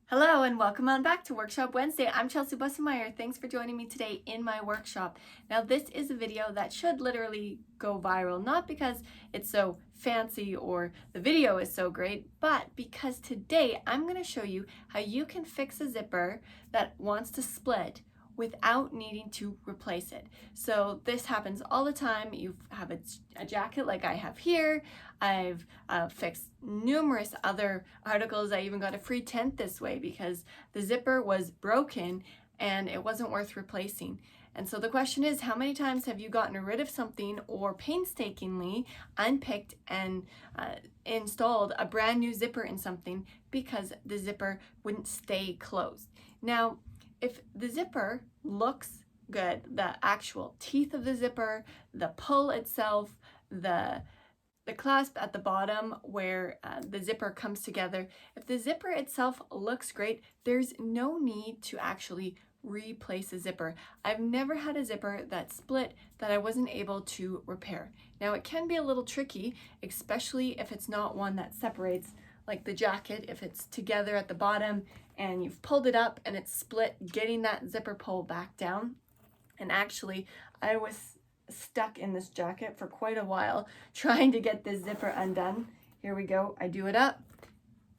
Hello and welcome on back to Workshop Wednesday. I'm Chelsea Bussemeyer. Thanks for joining me today in my workshop. Now this is a video that should literally go viral, not because it's so fancy or the video is so great, but because today I'm going to show you how you can fix a zipper that wants to split without needing to replace it. So this happens all the time. You have a jacket like I have here. I've fixed numerous other articles. I even got a free tent this way because the zipper was broken and it wasn't worth replacing. And so the question is, how many times have you gotten rid of something or painstakingly unpicked and installed a brand new zipper in something because the zipper wouldn't stay closed? Now, if the zipper looks good, the actual teeth of the zipper, the pull itself, the clasp at the bottom where the zipper comes together, if the zipper itself looks great, there's no need to actually replace a zipper. I've never had a zipper that split that I wasn't able to repair. Now it can be a little tricky, especially if it's not one that separates like the jacket, if it's together at the bottom and you've pulled it up and it's split, getting that zipper pull back down. And actually, I was stuck in this jacket for quite a while trying to get this zipper undone. Here we go, I do it up.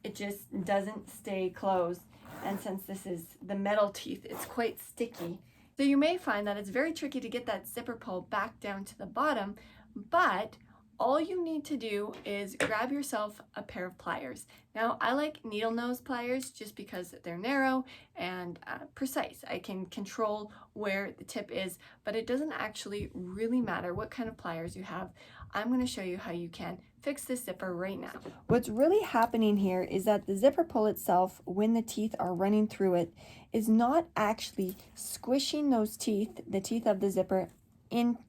It just doesn't stay closed. And since this is the metal teeth, it's quite sticky. So you may find that it's very tricky to get that zipper pull back down to the bottom, but all you need to do is grab yourself a pair of pliers. Now, I like needle nose pliers just because they're narrow and precise. I can control where the tip is, but it doesn't actually really matter what kind of pliers you have. I'm going to show you how you can fix this zipper right now. What's really happening here is that the zipper pull itself, when the teeth are running through it, is not actually squishing those teeth, the teeth of the zipper,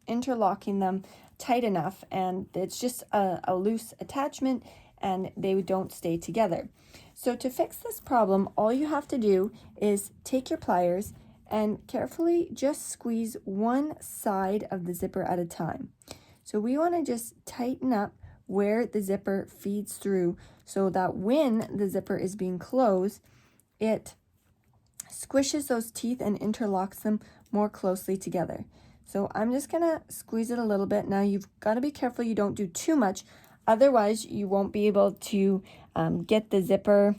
interlocking them tight enough, and it's just a loose attachment and they don't stay together. So to fix this problem, all you have to do is take your pliers and carefully just squeeze one side of the zipper at a time. So we want to just tighten up where the zipper feeds through so that when the zipper is being closed, it squishes those teeth and interlocks them more closely together. So I'm just gonna squeeze it a little bit. Now you've got to be careful you don't do too much, otherwise you won't be able to get the zipper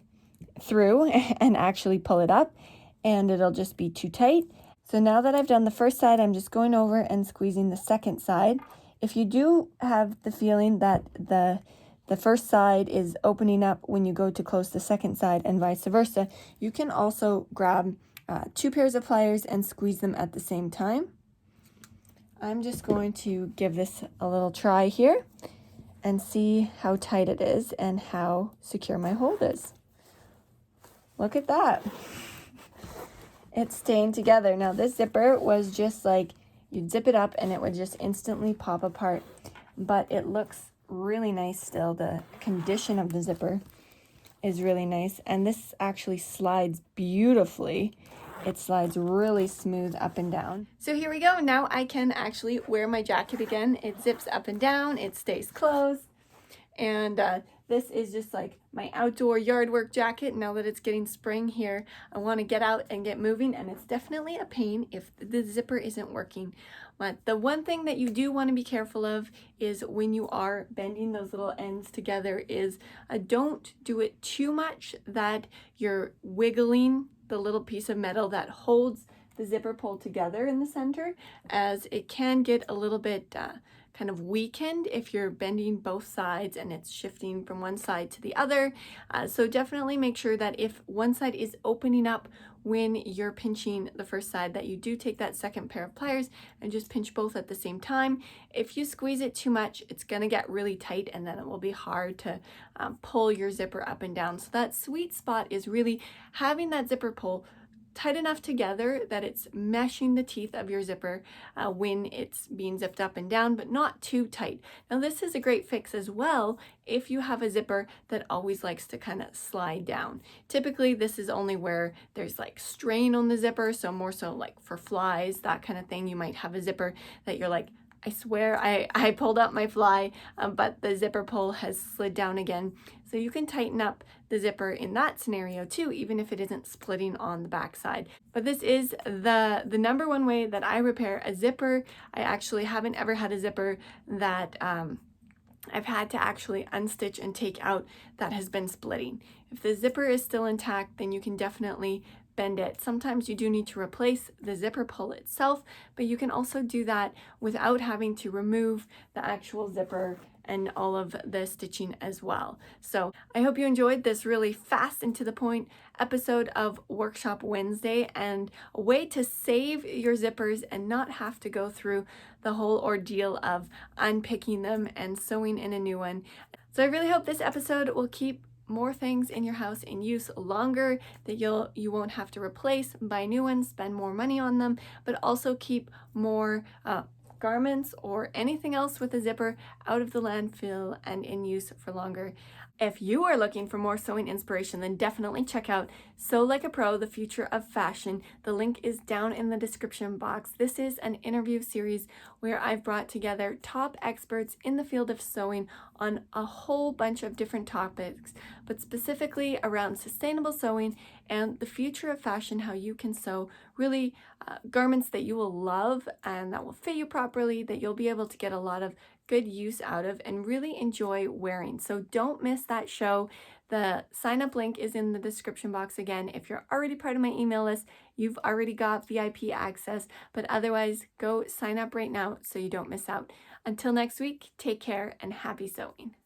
through and actually pull it up, and it'll just be too tight. So now that I've done the first side, I'm just going over and squeezing the second side. If you do have the feeling that the first side is opening up when you go to close the second side and vice versa, you can also grab two pairs of pliers and squeeze them at the same time. I'm just going to give this a little try here and see how tight it is and how secure my hold is. Look at that. It's staying together. Now this zipper was just like, you'd zip it up and it would just instantly pop apart, but it looks really nice still. The condition of the zipper is really nice, and this actually slides beautifully. It slides really smooth up and down. So here we go. Now I can actually wear my jacket again. It zips up and down, it stays closed. And this is just like my outdoor yard work jacket. Now that it's getting spring here, I want to get out and get moving, and it's definitely a pain if the zipper isn't working. But the one thing that you do want to be careful of is when you are bending those little ends together is don't do it too much that you're wiggling the little piece of metal that holds the zipper pull together in the center, as it can get a little bit kind of weakened if you're bending both sides and it's shifting from one side to the other. So definitely make sure that if one side is opening up when you're pinching the first side, that you do take that second pair of pliers and just pinch both at the same time. If you squeeze it too much, it's going to get really tight, and then it will be hard to pull your zipper up and down. So that sweet spot is really having that zipper pull tight enough together that it's meshing the teeth of your zipper when it's being zipped up and down, but not too tight. Now this is a great fix as well if you have a zipper that always likes to kind of slide down. Typically this is only where there's like strain on the zipper, so more so like for flies, that kind of thing. You might have a zipper that you're like I swear I pulled up my fly, but the zipper pull has slid down again. So you can tighten up the zipper in that scenario too, even if it isn't splitting on the back side. But this is the number one way that I repair a zipper. I actually haven't ever had a zipper that I've had to actually unstitch and take out that has been splitting. If the zipper is still intact, then you can definitely bend it. Sometimes you do need to replace the zipper pull itself, but you can also do that without having to remove the actual zipper and all of the stitching as well. So I hope you enjoyed this really fast and to the point episode of Workshop Wednesday, and a way to save your zippers and not have to go through the whole ordeal of unpicking them and sewing in a new one. So I really hope this episode will keep more things in your house in use longer, that you won't have to replace, buy new ones, spend more money on them, but also keep more garments or anything else with a zipper out of the landfill and in use for longer. If you are looking for more sewing inspiration, then definitely check out Sew Like a Pro, the Future of Fashion. The link is down in the description box. This is an interview series where I've brought together top experts in the field of sewing on a whole bunch of different topics, but specifically around sustainable sewing and the future of fashion, how you can sew really garments that you will love and that will fit you properly, that you'll be able to get a lot of good use out of and really enjoy wearing. So don't miss that show. The sign up link is in the description box again. If you're already part of my email list, you've already got VIP access, but otherwise go sign up right now so you don't miss out. Until next week, take care and happy sewing.